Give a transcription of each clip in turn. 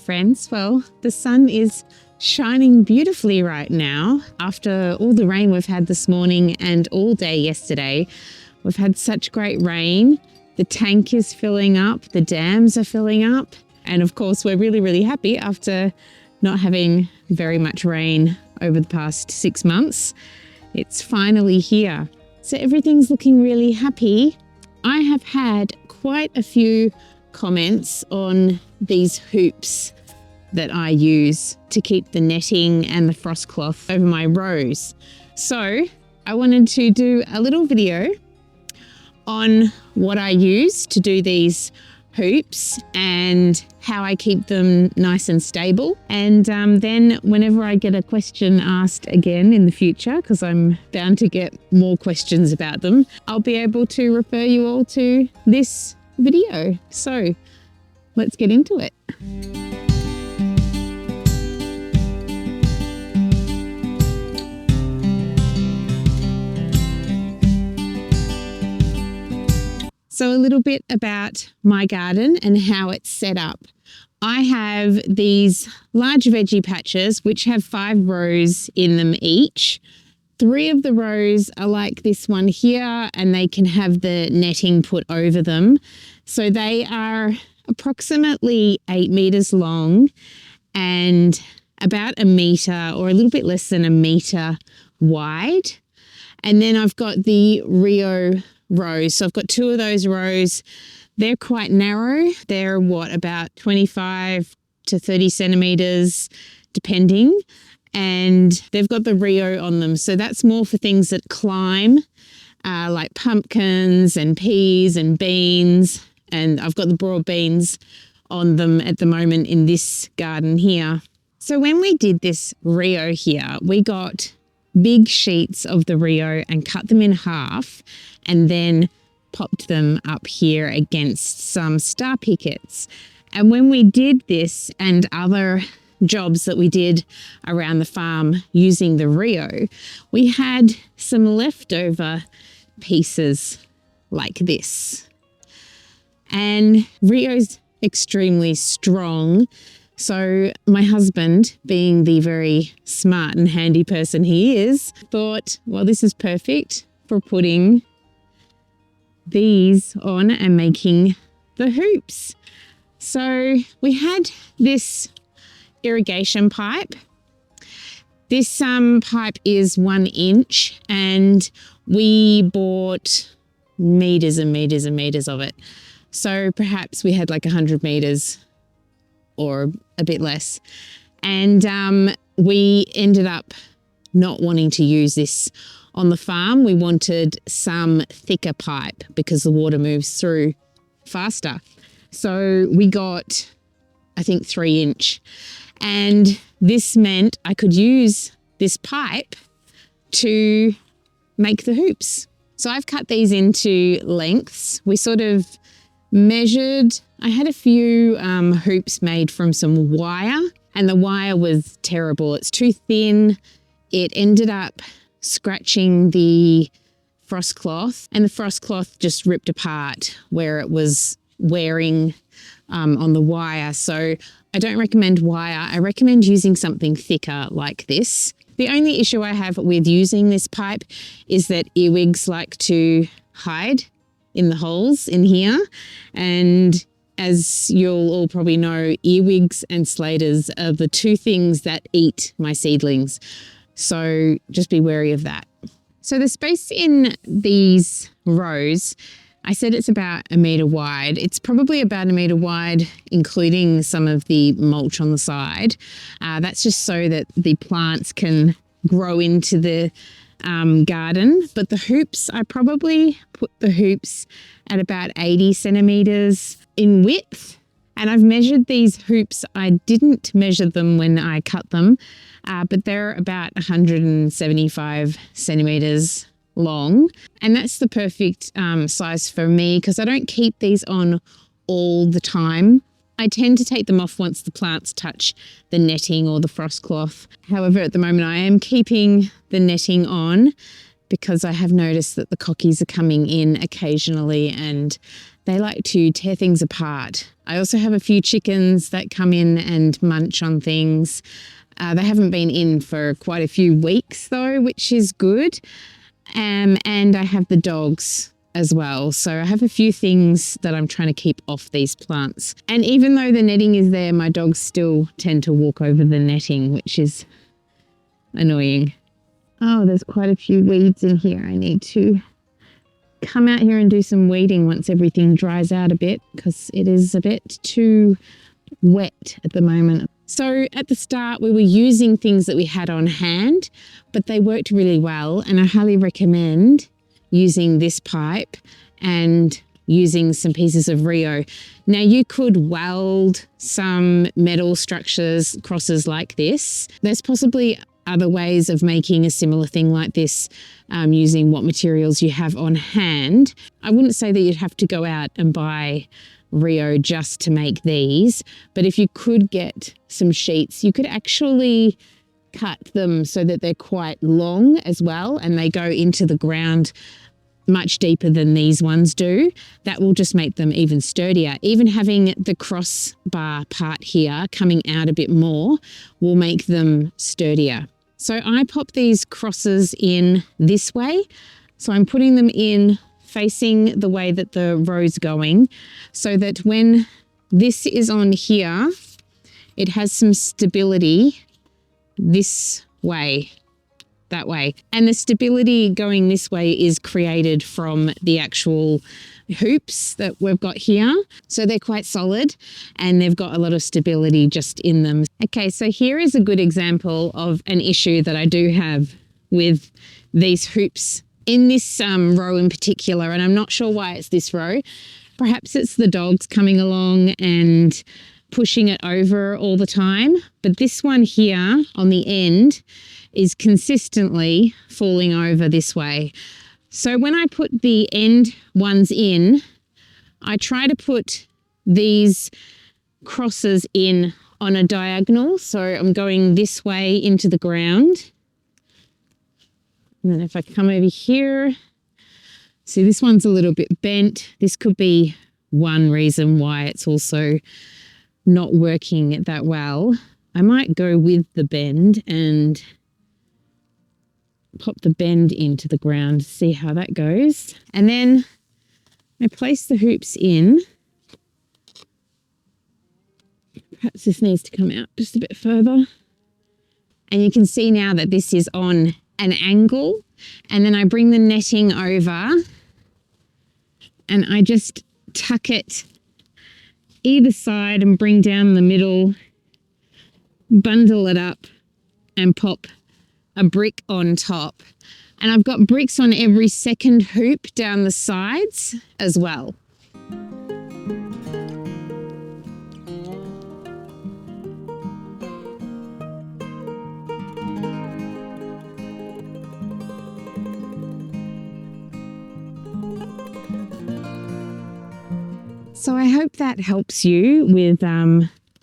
friends. Well, the sun is shining beautifully right now after all the rain we've had this morning and all day yesterday. We've had such great rain. The tank is filling up, the dams are filling up, and of course we're really happy after not having very much rain over the past 6 months. It's finally here. So everything's looking really happy. I have had quite a few comments on these hoops that I use to keep the netting and the frost cloth over my rows. So I wanted to do a little video on what I use to do these hoops and how I keep them nice and stable. And then whenever I get a question asked again in the future, because I'm bound to get more questions about them, I'll be able to refer you all to this video. So let's get into it. So a little bit about my garden and how it's set up. I have these large veggie patches which have 5 rows in them each. 3 of the rows are like this one here, and they can have the netting put over them. So they are approximately 8 meters long and about a meter or a little bit less than a meter wide. And then I've got the Rio rows. So I've got 2 of those rows. They're quite narrow. They're about 25 to 30 centimeters, depending. And they've got the Rio on them. So that's more for things that climb, like pumpkins and peas and beans. And I've got the broad beans on them at the moment in this garden here. So when we did this Rio here, we got big sheets of the Rio and cut them in half and then popped them up here against some star pickets. And when we did this and other jobs that we did around the farm using the Rio, we had some leftover pieces like this. And Rio's extremely strong. So my husband, being the very smart and handy person he is, thought, well, this is perfect for putting these on and making the hoops. So we had this irrigation pipe. This pipe is 1 inch, and we bought meters and meters and meters of it. So perhaps we had like 100 meters or a bit less. And we ended up not wanting to use this on the farm. We wanted some thicker pipe because the water moves through faster. So we got, I think, 3 inch. And this meant I could use this pipe to make the hoops. So I've cut these into lengths. We sort of measured. I had a few hoops made from some wire, and the wire was terrible. It's too thin. It ended up scratching the frost cloth, and the frost cloth just ripped apart where it was wearing on the wire. So I don't recommend wire. I recommend using something thicker like this. The only issue I have with using this pipe is that earwigs like to hide in the holes in here. And as you'll all probably know, earwigs and slaters are the 2 things that eat my seedlings. So just be wary of that. So the space in these rows, I said it's about 1 meter wide. It's probably about 1 meter wide, including some of the mulch on the side. That's just so that the plants can grow into the garden. But the hoops, I probably put the hoops at about 80 centimeters in width. And I've measured these hoops. I didn't measure them when I cut them, but they're about 175 centimeters long. And that's the perfect size for me because I don't keep these on all the time. I tend to take them off once the plants touch the netting or the frost cloth. However, at the moment I am keeping the netting on because I have noticed that the cockies are coming in occasionally and they like to tear things apart. I also have a few chickens that come in and munch on things. They haven't been in for quite a few weeks though, which is good. And I have the dogs as well. So I have a few things that I'm trying to keep off these plants. And even though the netting is there, my dogs still tend to walk over the netting, which is annoying. Oh, there's quite a few weeds in here. I need to come out here and do some weeding once everything dries out a bit, because it is a bit too wet at the moment. So at the start we were using things that we had on hand, but they worked really well, and I highly recommend using this pipe and using some pieces of Rio. Now you could weld some metal structures, crosses like this. There's possibly other ways of making a similar thing like this using what materials you have on hand. I wouldn't say that you'd have to go out and buy Rio just to make these, but if you could get some sheets, you could actually cut them so that they're quite long as well, and they go into the ground much deeper than these ones do. That will just make them even sturdier. Even having the crossbar part here coming out a bit more will make them sturdier. So I pop these crosses in this way. So I'm putting them in facing the way that the row's going, so that when this is on here, it has some stability this way, that way. And the stability going this way is created from the actual hoops that we've got here. So they're quite solid and they've got a lot of stability just in them. Okay, so here is a good example of an issue that I do have with these hoops in this row in particular, and I'm not sure why it's this row. Perhaps it's the dogs coming along and pushing it over all the time, but this one here on the end is consistently falling over this way. So when I put the end ones in, I try to put these crosses in on a diagonal. So I'm going this way into the ground. And then if I come over here, see this one's a little bit bent. This could be one reason why it's also not working that well. I might go with the bend and pop the bend into the ground, see how that goes. And then I place the hoops in. Perhaps this needs to come out just a bit further. And you can see now that this is on an angle, and then I bring the netting over and I just tuck it either side and bring down the middle, bundle it up and pop a brick on top. And I've got bricks on every second hoop down the sides as well. So I hope that helps you with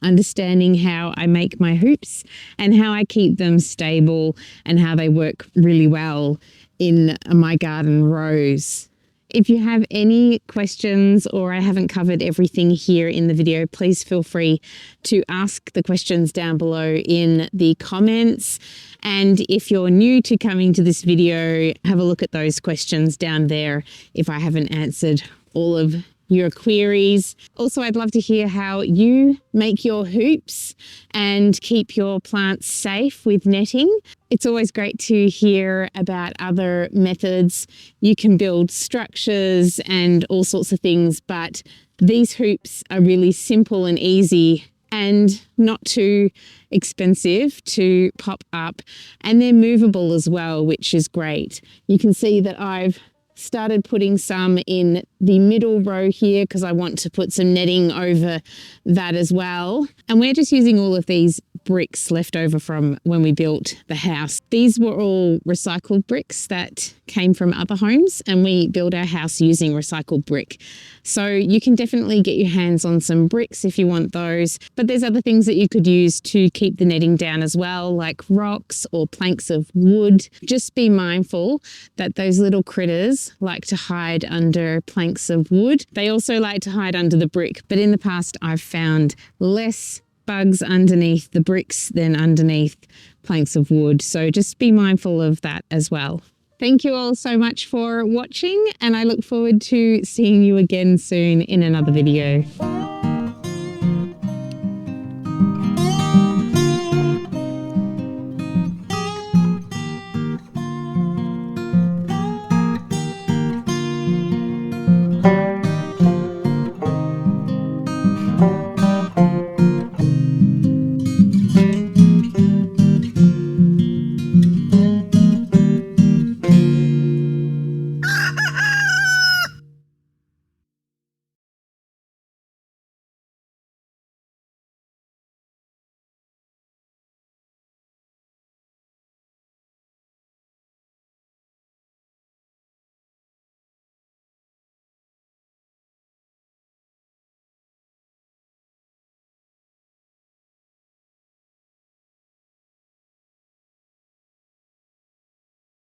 understanding how I make my hoops and how I keep them stable and how they work really well in my garden rows. If you have any questions or I haven't covered everything here in the video, please feel free to ask the questions down below in the comments. And if you're new to coming to this video, have a look at those questions down there if I haven't answered all of your queries. Also, I'd love to hear how you make your hoops and keep your plants safe with netting. It's always great to hear about other methods. You can build structures and all sorts of things, but these hoops are really simple and easy and not too expensive to pop up, and they're movable as well, which is great. You can see that I've started putting some in the middle row here because I want to put some netting over that as well. And we're just using all of these bricks left over from when we built the house. These were all recycled bricks that came from other homes, and we built our house using recycled brick. So you can definitely get your hands on some bricks if you want those, but there's other things that you could use to keep the netting down as well, like rocks or planks of wood. Just be mindful that those little critters like to hide under planks planks of wood. They also like to hide under the brick, but in the past I've found less bugs underneath the bricks than underneath planks of wood. So just be mindful of that as well. Thank you all so much for watching, and I look forward to seeing you again soon in another video.